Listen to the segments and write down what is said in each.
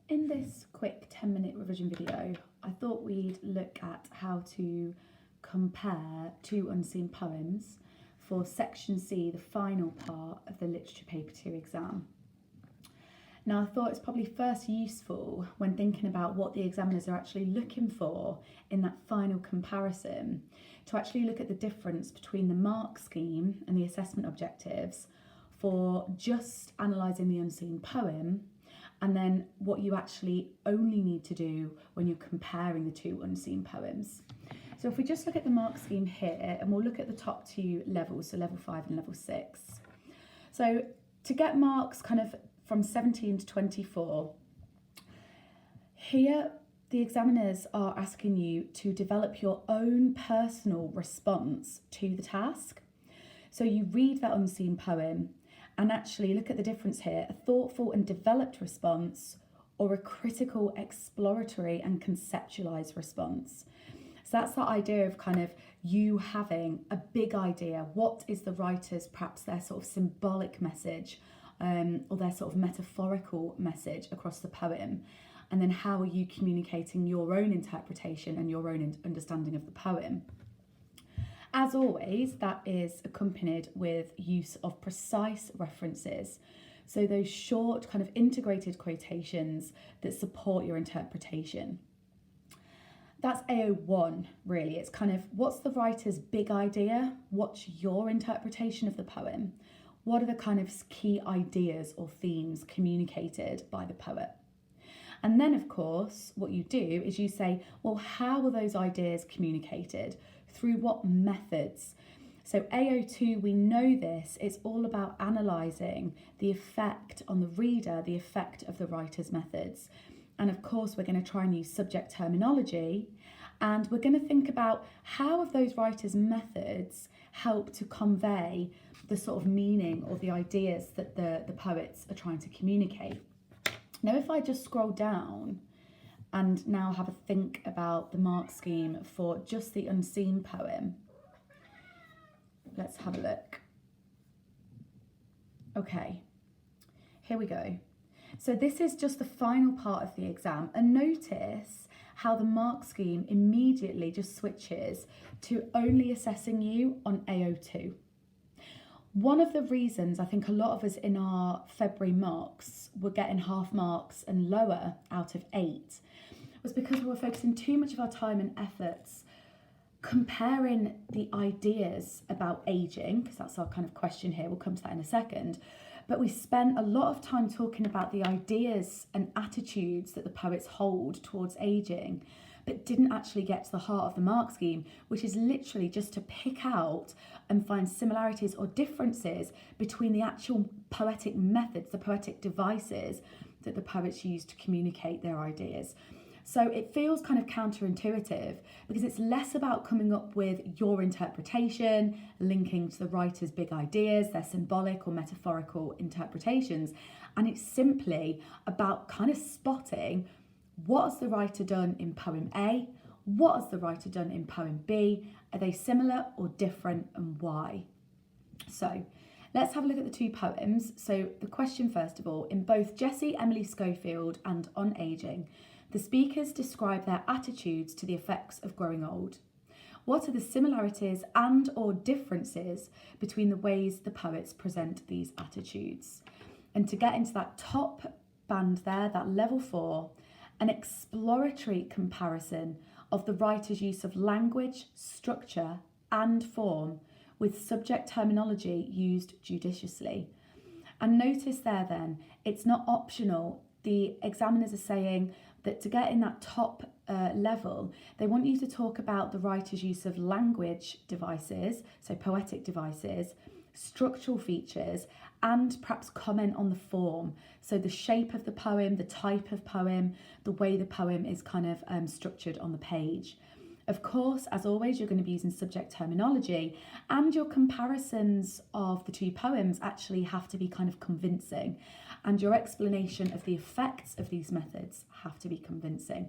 In this quick 10-minute revision video, I thought we'd look at how to compare two unseen poems for Section C, the final part of the Literature Paper 2 exam. Now, I thought it's probably first useful when thinking about what the examiners are actually looking for in that final comparison to actually look at the difference between the mark scheme and the assessment objectives for just analysing the unseen poem, and then what you actually only need to do when you're comparing the two unseen poems. So if we just look at the mark scheme here, and we'll look at the top two levels, so level 5 and level 6. So to get marks kind of from 17 to 24, here the examiners are asking you to develop your own personal response to the task. So you read that unseen poem and actually look at the difference here: a thoughtful and developed response or a critical, exploratory and conceptualized response. So that's that idea of kind of you having a big idea. What is the writer's, perhaps their sort of symbolic message or their sort of metaphorical message across the poem? And then how are you communicating your own interpretation and your own understanding of the poem? As always, that is accompanied with use of precise references. So those short kind of integrated quotations that support your interpretation. That's AO1 really. It's kind of, what's the writer's big idea? What's your interpretation of the poem? What are the kind of key ideas or themes communicated by the poet? And then, of course, what you do is you say, well, how are those ideas communicated? Through what methods? So AO2, we know this, it's all about analysing the effect on the reader, the effect of the writer's methods. And of course, we're going to try and use subject terminology, and we're going to think about how have those writers' methods help to convey the sort of meaning or the ideas that the poets are trying to communicate. Now, if I just scroll down and now have a think about the mark scheme for just the unseen poem, let's have a look. Okay, here we go. So this is just the final part of the exam, and notice how the mark scheme immediately just switches to only assessing you on AO2. One of the reasons I think a lot of us in our February mocks were getting half marks and lower out of 8 was because we were focusing too much of our time and efforts comparing the ideas about ageing, because that's our kind of question here, we'll come to that in a second, but we spent a lot of time talking about the ideas and attitudes that the poets hold towards ageing, but didn't actually get to the heart of the mark scheme, which is literally just to pick out and find similarities or differences between the actual poetic methods, the poetic devices that the poets use to communicate their ideas. So it feels kind of counterintuitive because it's less about coming up with your interpretation, linking to the writer's big ideas, their symbolic or metaphorical interpretations, and it's simply about kind of spotting what has the writer done in poem A, what has the writer done in poem B, are they similar or different, and why? So let's have a look at the two poems. So the question first of all, in both Jessie, Emily Schofield and On Aging, the speakers describe their attitudes to the effects of growing old. What are the similarities and or differences between the ways the poets present these attitudes? And to get into that top band there, that level 4, an exploratory comparison of the writer's use of language, structure and form with subject terminology used judiciously. And notice there then, it's not optional. The examiners are saying that to get in that top level, they want you to talk about the writer's use of language devices, so poetic devices, structural features, and perhaps comment on the form. So the shape of the poem, the type of poem, the way the poem is kind of structured on the page. Of course, as always, you're going to be using subject terminology, and your comparisons of the two poems actually have to be kind of convincing, and your explanation of the effects of these methods have to be convincing.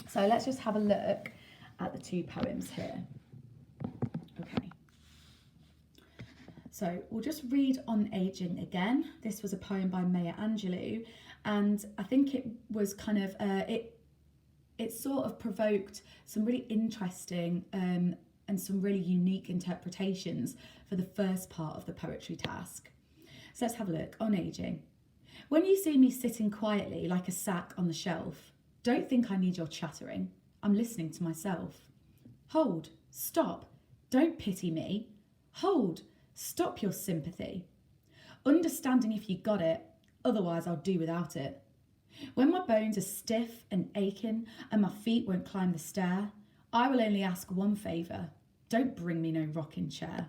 So let's just have a look at the two poems here. Okay. So we'll just read On Aging again. This was a poem by Maya Angelou, And I think it was kind of, it sort of provoked some really interesting and some really unique interpretations for the first part of the poetry task. So let's have a look on ageing. When you see me sitting quietly like a sack on the shelf, don't think I need your chattering. I'm listening to myself. Hold, stop, don't pity me. Hold, stop your sympathy. Understanding if you got it, otherwise I'll do without it. When my bones are stiff and aching and my feet won't climb the stair, I will only ask one favour. Don't bring me no rocking chair.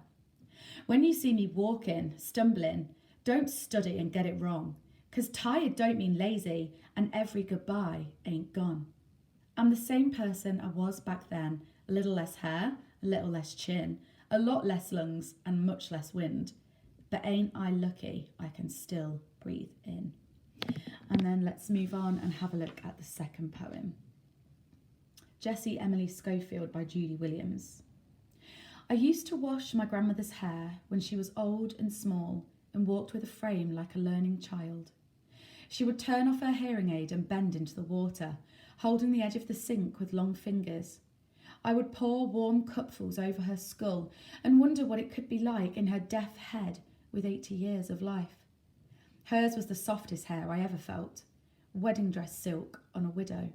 When you see me walking, stumbling, don't study and get it wrong, 'cause tired don't mean lazy and every goodbye ain't gone. I'm the same person I was back then, a little less hair, a little less chin, a lot less lungs and much less wind. But ain't I lucky I can still breathe in. And then let's move on and have a look at the second poem. Jessie, Emily Schofield by Judy Williams. I used to wash my grandmother's hair when she was old and small and walked with a frame like a learning child. She would turn off her hearing aid and bend into the water, holding the edge of the sink with long fingers. I would pour warm cupfuls over her skull and wonder what it could be like in her deaf head with 80 years of life. Hers was the softest hair I ever felt, wedding dress silk on a widow.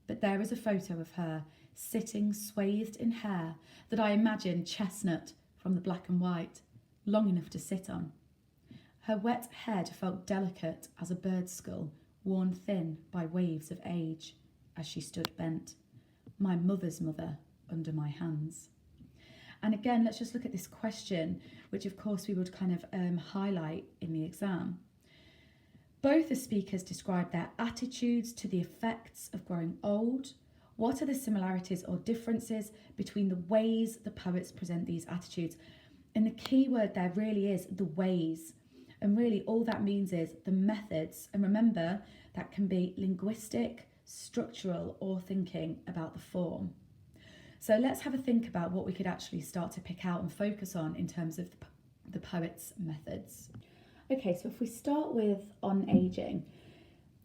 But there is a photo of her sitting swathed in hair that I imagine chestnut from the black and white, long enough to sit on. Her wet head felt delicate as a bird's skull, worn thin by waves of age, as she stood bent, my mother's mother under my hands. And again, let's just look at this question, which of course we would kind of highlight in the exam. Both the speakers describe their attitudes to the effects of growing old. What are the similarities or differences between the ways the poets present these attitudes? And the key word there really is the ways. And really all that means is the methods. And remember, that can be linguistic, structural, or thinking about the form. So let's have a think about what we could actually start to pick out and focus on in terms of the poet's methods. Okay, so if we start with on ageing,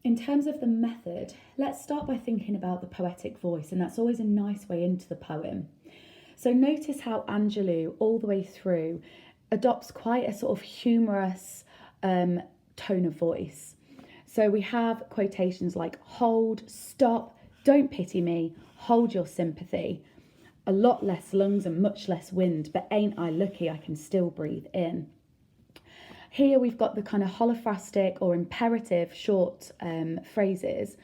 in terms of the method, let's start by thinking about the poetic voice, and that's always a nice way into the poem. So notice how Angelou, all the way through, adopts quite a sort of humorous tone of voice. So we have quotations like hold, stop, don't pity me, hold your sympathy. A lot less lungs and much less wind, but ain't I lucky I can still breathe in. Here we've got the kind of holophrastic or imperative short phrases,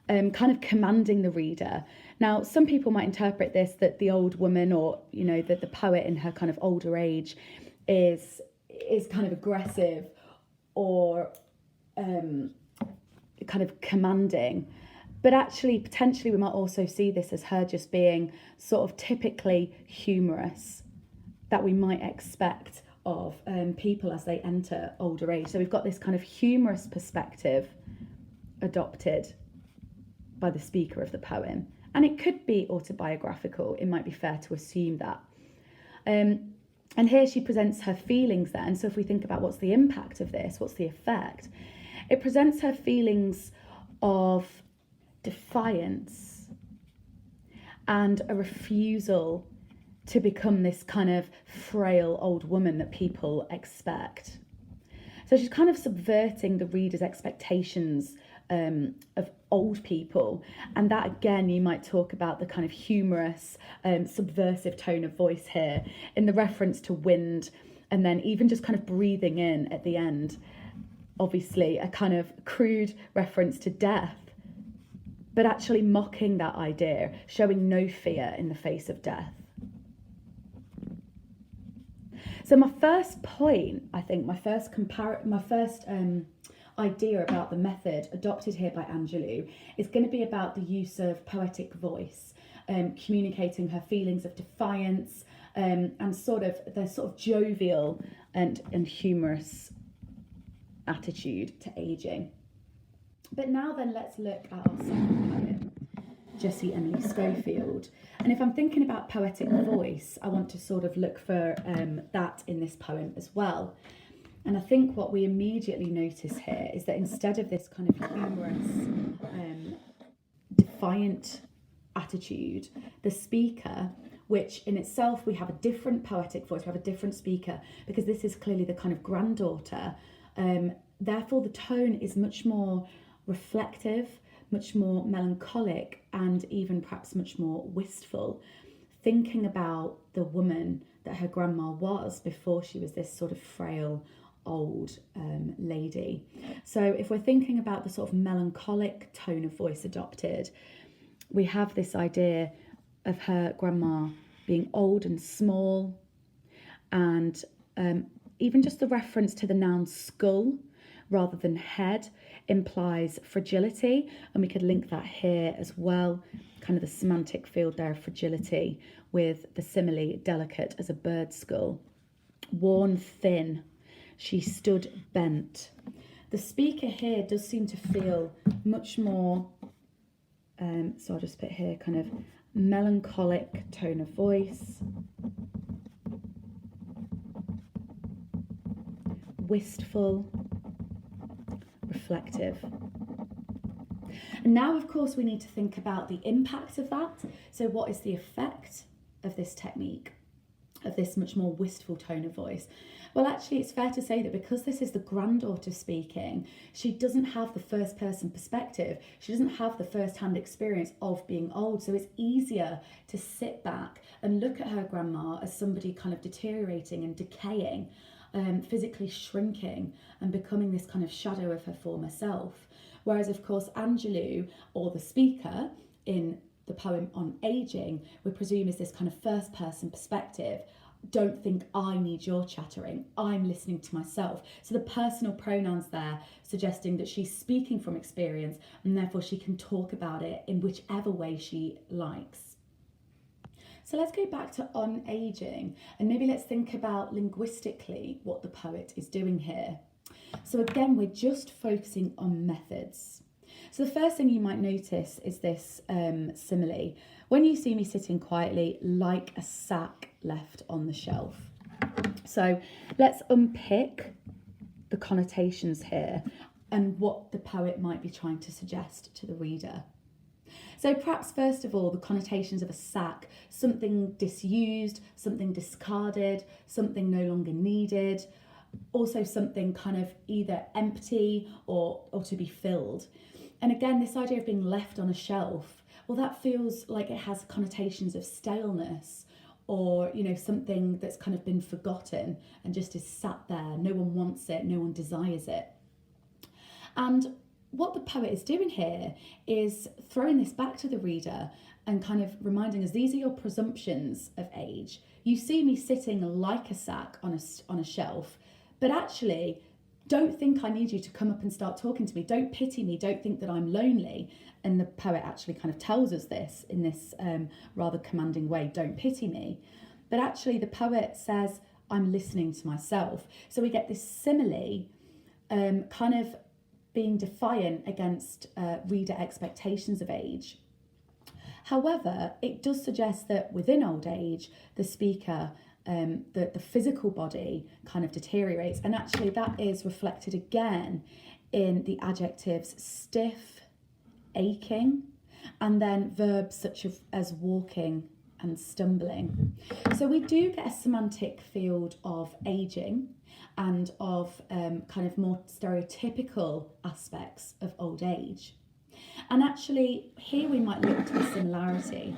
kind of commanding the reader. Now, some people might interpret this that the old woman, or you know, that the poet in her kind of older age is kind of aggressive or kind of commanding. But actually, potentially, we might also see this as her just being sort of typically humorous, that we might expect of people as they enter older age. So we've got this kind of humorous perspective adopted by the speaker of the poem. And it could be autobiographical, it might be fair to assume that. And here she presents her feelings then. So if we think about what's the impact of this, what's the effect? It presents her feelings of defiance and a refusal to become this kind of frail old woman that people expect. So she's kind of subverting the reader's expectations of old people. And that, again, you might talk about the kind of humorous, subversive tone of voice here in the reference to wind, and then even just kind of breathing in at the end. Obviously, a kind of crude reference to death, but actually mocking that idea, showing no fear in the face of death. So my first point, I think, my first idea about the method adopted here by Angelou is going to be about the use of poetic voice, communicating her feelings of defiance and sort of jovial and humorous attitude to ageing. But now then, let's look at our second poem, Jessie, Emily Scofield. And if I'm thinking about poetic voice, I want to sort of look for that in this poem as well. And I think what we immediately notice here is that instead of this kind of humorous, defiant attitude, the speaker, which in itself we have a different poetic voice, we have a different speaker, because this is clearly the kind of granddaughter. Therefore, the tone is much more reflective, much more melancholic, and even perhaps much more wistful, thinking about the woman that her grandma was before she was this sort of frail old lady. So if we're thinking about the sort of melancholic tone of voice adopted, we have this idea of her grandma being old and small, and even just the reference to the noun skull rather than head implies fragility, and we could link that here as well, kind of the semantic field there of fragility, with the simile delicate as a bird skull. Worn thin, she stood bent. The speaker here does seem to feel much more, so I'll just put here kind of melancholic tone of voice, wistful, reflective. And now, of course, we need to think about the impact of that. So what is the effect of this technique, of this much more wistful tone of voice? Well, actually, it's fair to say that because this is the granddaughter speaking, she doesn't have the first person perspective. She doesn't have the first-hand experience of being old. So it's easier to sit back and look at her grandma as somebody kind of deteriorating and decaying, physically shrinking and becoming this kind of shadow of her former self. Whereas, of course, Angelou, or the speaker in the poem on aging, we presume is this kind of first person perspective. Don't think I need your chattering, I'm listening to myself. So the personal pronouns there suggesting that she's speaking from experience, and therefore she can talk about it in whichever way she likes. So let's go back to on aging, and maybe let's think about linguistically what the poet is doing here. So again, we're just focusing on methods. So the first thing you might notice is this simile. When you see me sitting quietly like a sack left on the shelf. So let's unpick the connotations here and what the poet might be trying to suggest to the reader. So perhaps first of all, the connotations of a sack, something disused, something discarded, something no longer needed, also something kind of either empty or to be filled. And again, this idea of being left on a shelf, well, that feels like it has connotations of staleness, or, you know, something that's kind of been forgotten and just is sat there. No one wants it, no one desires it. And what the poet is doing here is throwing this back to the reader and kind of reminding us, these are your presumptions of age. You see me sitting like a sack on a shelf, but actually, don't think I need you to come up and start talking to me. Don't pity me. Don't think that I'm lonely. And the poet actually kind of tells us this in this rather commanding way. Don't pity me. But actually, the poet says, I'm listening to myself. So we get this simile kind of being defiant against reader expectations of age. However, it does suggest that within old age, the speaker, the physical body kind of deteriorates. And actually that is reflected again in the adjectives stiff, aching, and then verbs such as walking and stumbling. So we do get a semantic field of aging and of kind of more stereotypical aspects of old age. And actually here we might look to a similarity,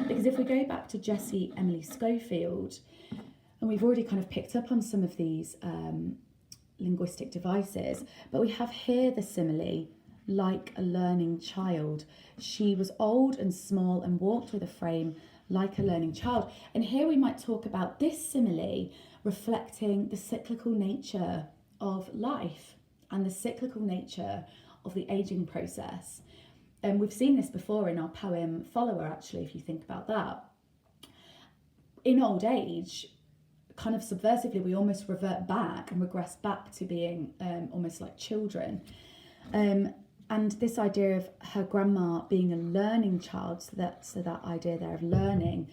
because if we go back to Jessie, Emily Schofield, and we've already kind of picked up on some of these linguistic devices, but we have here the simile, like a learning child. She was old and small and walked with a frame like a learning child. And here we might talk about this simile reflecting the cyclical nature of life and the cyclical nature of the aging process. And we've seen this before in our poem Follower, actually, if you think about that. In old age, kind of subversively, we almost revert back and regress back to being almost like children. And this idea of her grandma being a learning child, so that idea there of learning,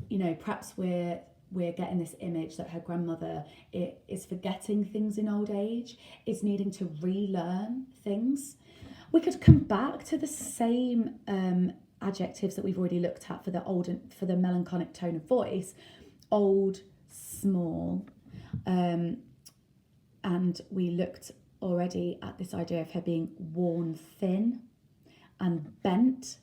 you know, perhaps we're we're getting this image that her grandmother is forgetting things in old age, is needing to relearn things. We could come back to the same adjectives that we've already looked at for the melancholic tone of voice: old, small, and we looked already at this idea of her being worn thin and bent.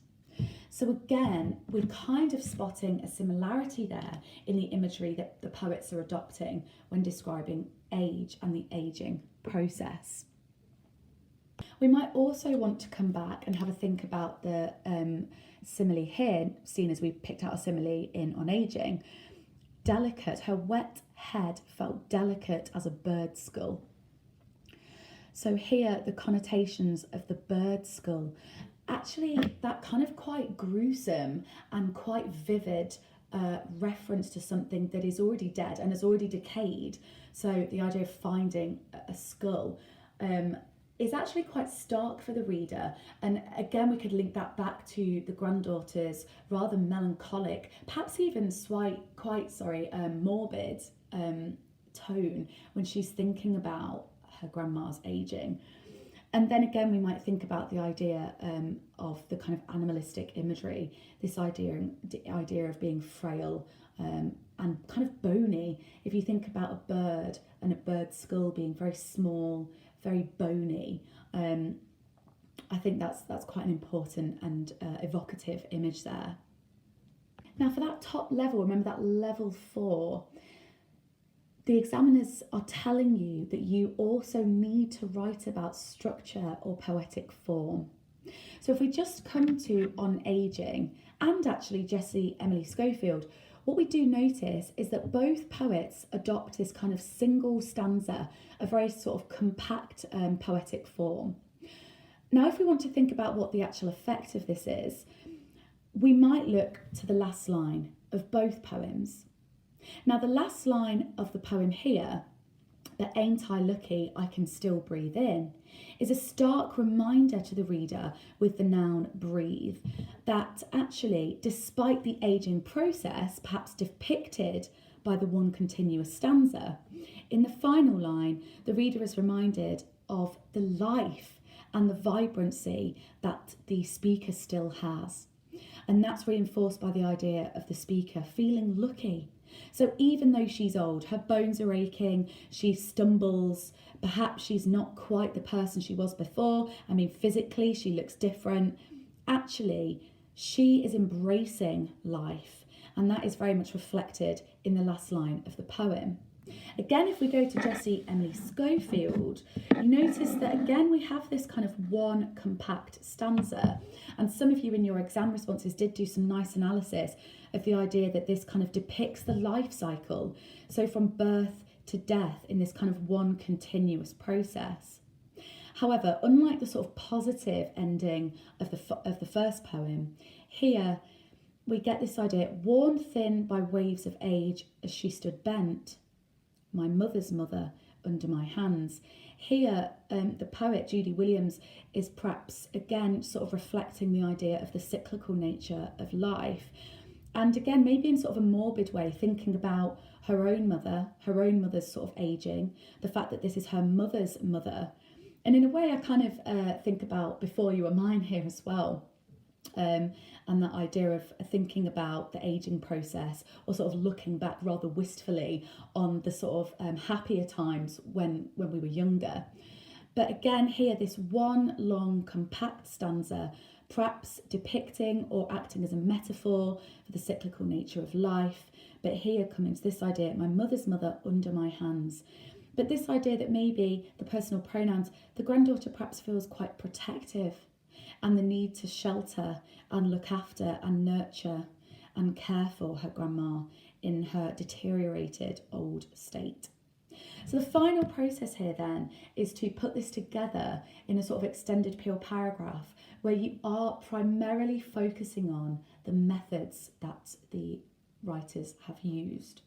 So again, we're kind of spotting a similarity there in the imagery that the poets are adopting when describing age and the aging process. We might also want to come back and have a think about the simile here, seen as we picked out a simile on aging. Delicate, her wet head felt delicate as a bird's skull. So here, the connotations of the bird's skull, actually that kind of quite gruesome and quite vivid reference to something that is already dead and has already decayed. So the idea of finding a skull is actually quite stark for the reader. And again, we could link that back to the granddaughter's rather melancholic, perhaps even quite morbid tone when she's thinking about her grandma's aging. And then again, we might think about the idea of the kind of animalistic imagery, this idea of being frail and kind of bony. If you think about a bird and a bird's skull being very small, very bony, I think that's quite an important and evocative image there. Now for that top level, remember that level 4, the examiners are telling you that you also need to write about structure or poetic form. So if we just come to On Aging and actually Jessie, Emily Schofield, what we do notice is that both poets adopt this kind of single stanza, a very sort of compact poetic form. Now, if we want to think about what the actual effect of this is, we might look to the last line of both poems. Now, the last line of the poem here, "But ain't I lucky I can still breathe in," is a stark reminder to the reader with the noun breathe that actually, despite the ageing process perhaps depicted by the one continuous stanza, in the final line, the reader is reminded of the life and the vibrancy that the speaker still has. And that's reinforced by the idea of the speaker feeling lucky. So even though she's old, her bones are aching, she stumbles, perhaps she's not quite the person she was before. I mean, physically she looks different. Actually, she is embracing life, and that is very much reflected in the last line of the poem. Again, if we go to Jessie, Emily Schofield, you notice that again we have this kind of one compact stanza, and some of you in your exam responses did do some nice analysis of the idea that this kind of depicts the life cycle, so from birth to death in this kind of one continuous process. However, unlike the sort of positive ending of the first poem, here we get this idea: worn thin by waves of age as she stood bent, my mother's mother under my hands. Here, the poet Judy Williams is perhaps again sort of reflecting the idea of the cyclical nature of life, and again maybe in sort of a morbid way, thinking about her own mother's sort of aging, the fact that this is her mother's mother. And in a way I kind of think about Before You Were Mine here as well. And that idea of thinking about the ageing process, or sort of looking back rather wistfully on the sort of happier times when we were younger. But again here, this one long compact stanza, perhaps depicting or acting as a metaphor for the cyclical nature of life. But here comes this idea: my mother's mother under my hands. But this idea that maybe the personal pronouns, the granddaughter perhaps feels quite protective, and the need to shelter and look after and nurture and care for her grandma in her deteriorated old state. So the final process here then is to put this together in a sort of extended peel paragraph where you are primarily focusing on the methods that the writers have used.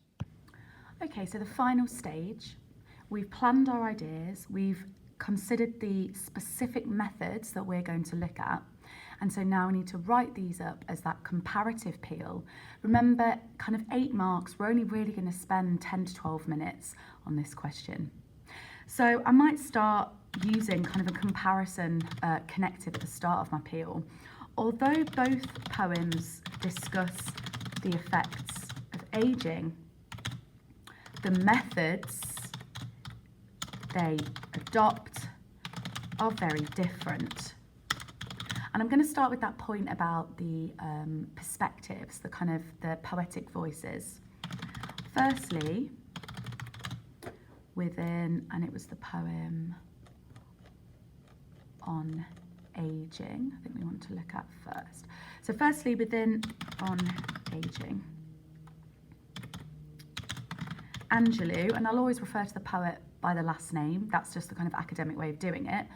Okay, so the final stage, we've planned our ideas, we've considered the specific methods that we're going to look at, And so now I need to write these up as that comparative peel. Remember, kind of 8 marks, we're only really going to spend 10 to 12 minutes on this question. So I might start using kind of a comparison connective at the start of my peel. Although both poems discuss the effects of ageing, the methods they adopt are very different. And I'm going to start with that point about the perspectives, the kind of the poetic voices. Firstly, within, and it was the poem on ageing, I think we want to look at first. So firstly, within on ageing, Angelou, and I'll always refer to the poet by the last name, that's just the kind of academic way of doing it.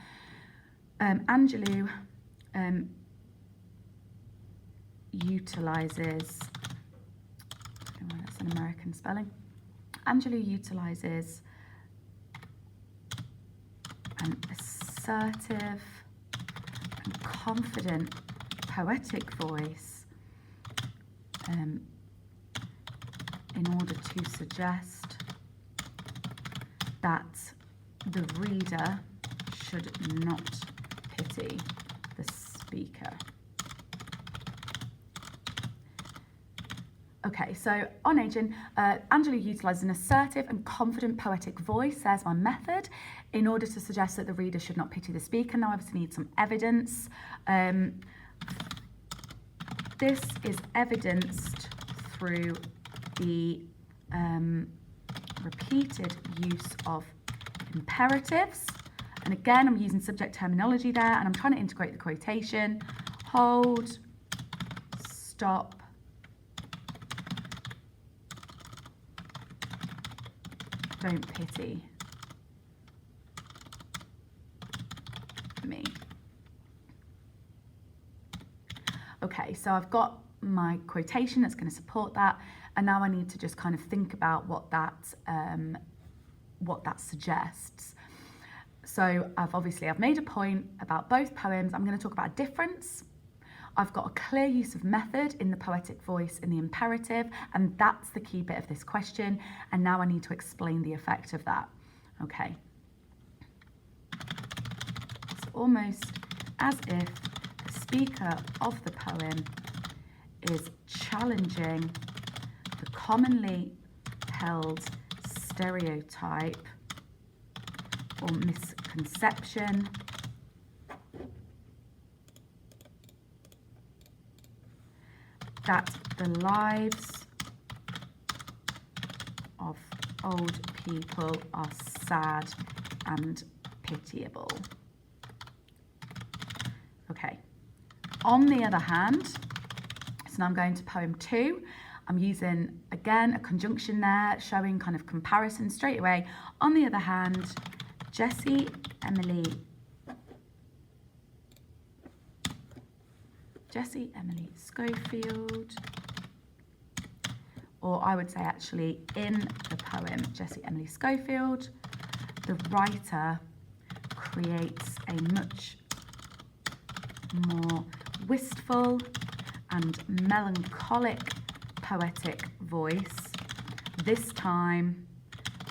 Angelou utilises, that's an American spelling, Angelou utilises an assertive and confident poetic voice in order to suggest that the reader should not pity the speaker. Okay, so on ageing, Angelou utilises an assertive and confident poetic voice, there's my method, in order to suggest that the reader should not pity the speaker. Now I obviously need some evidence. This is evidenced through the repeated use of imperatives. And again, I'm using subject terminology there, and I'm trying to integrate the quotation. Hold, stop, don't pity me. Okay, so I've got my quotation that's going to support that, and now I need to just kind of think about what that suggests. So I've made a point about both poems. I'm going to talk about a difference. I've got a clear use of method in the poetic voice in the imperative, and that's the key bit of this question. And now I need to explain the effect of that. Okay. It's almost as if the speaker of the poem is challenging the commonly held stereotype or misconception that the lives of old people are sad and pitiable. Okay, on the other hand, so now I'm going to poem 2. I'm using, again, a conjunction there, showing kind of comparison straight away. On the other hand, Jessie, Emily Schofield, or I would say actually in the poem Jessie, Emily Schofield, the writer creates a much more wistful and melancholic poetic voice, this time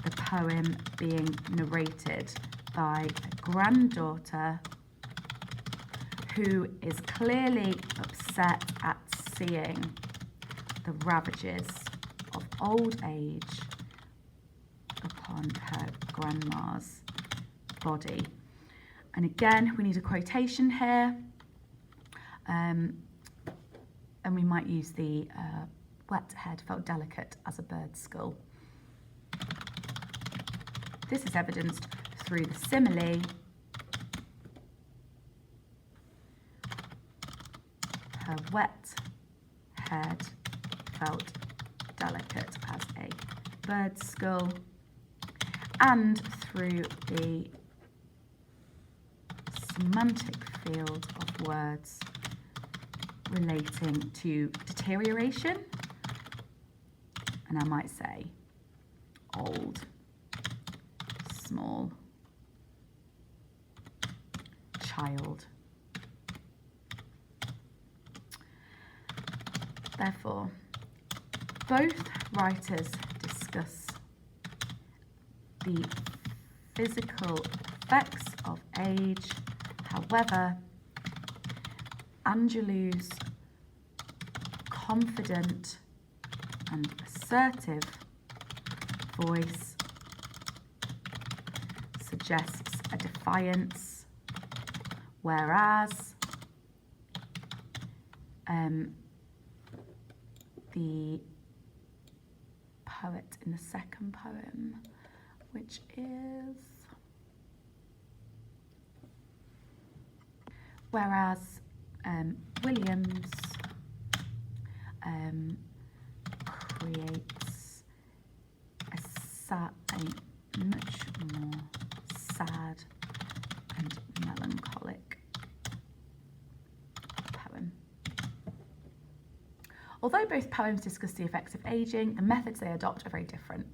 the poem being narrated by a granddaughter who is clearly upset at seeing the ravages of old age upon her grandma's body. And again, we need a quotation here, and we might use the wet head felt delicate as a bird's skull. This is evidenced through the simile her wet head felt delicate as a bird's skull, and through the semantic field of words relating to deterioration, and I might say old, small, child, Therefore, both writers discuss the physical effects of age. However, Angelou's confident and assertive voice suggests a defiance, whereas the poet in the second poem, which is, Williams creates a much more sad and melancholic poem. Although both poems discuss the effects of ageing, the methods they adopt are very different.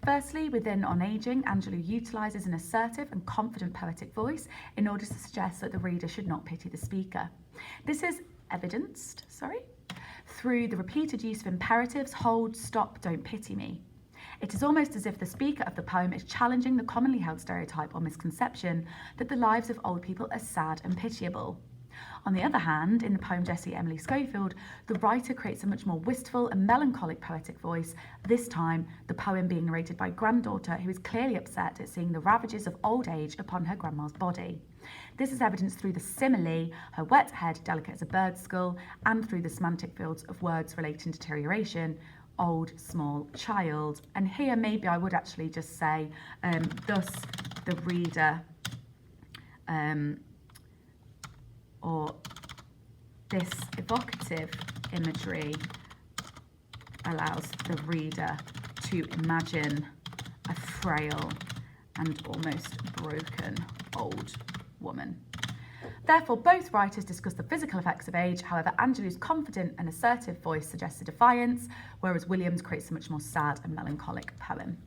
Firstly, within On Aging, Angelou utilises an assertive and confident poetic voice in order to suggest that the reader should not pity the speaker. This is evidenced, through the repeated use of imperatives: hold, stop, don't pity me. It is almost as if the speaker of the poem is challenging the commonly held stereotype or misconception that the lives of old people are sad and pitiable. On the other hand, in the poem Jessie, Emily Schofield, the writer creates a much more wistful and melancholic poetic voice, this time the poem being narrated by a granddaughter who is clearly upset at seeing the ravages of old age upon her grandma's body. This is evidenced through the simile, her wet head delicate as a bird's skull, and through the semantic fields of words relating to deterioration, old, small, child. And here maybe I would actually just say, thus the reader, or this evocative imagery allows the reader to imagine a frail and almost broken old woman. Therefore, both writers discuss the physical effects of age. However, Angelou's confident and assertive voice suggests a defiance, whereas Williams creates a much more sad and melancholic poem.